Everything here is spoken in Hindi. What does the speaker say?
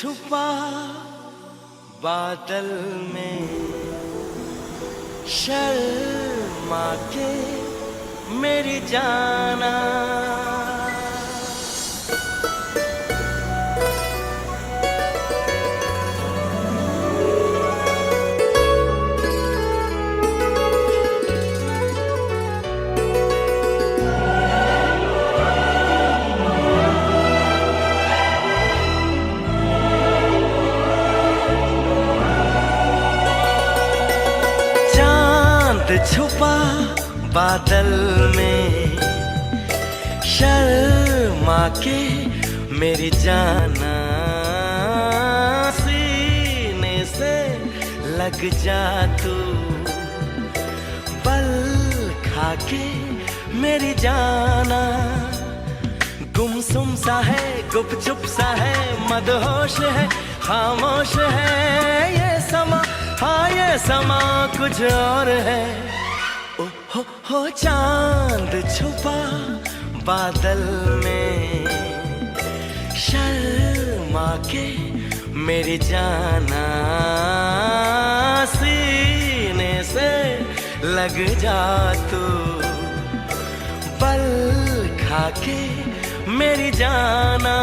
छुपा बादल में, शर्मा के मेरी जाना। छुपा बादल में, शर्मा के मेरी जाना। सीने से लग जा तू, बल खा के मेरी जाना। गुमसुम सा है, गुपचुप सा है, मदहोश है, खामोश है ये समा। हाँ ये समा कुछ और है। ओ हो चांद छुपा बादल में, शर्मा के मेरी जाना। सीने से लग जा तू, बल खा के मेरी जाना।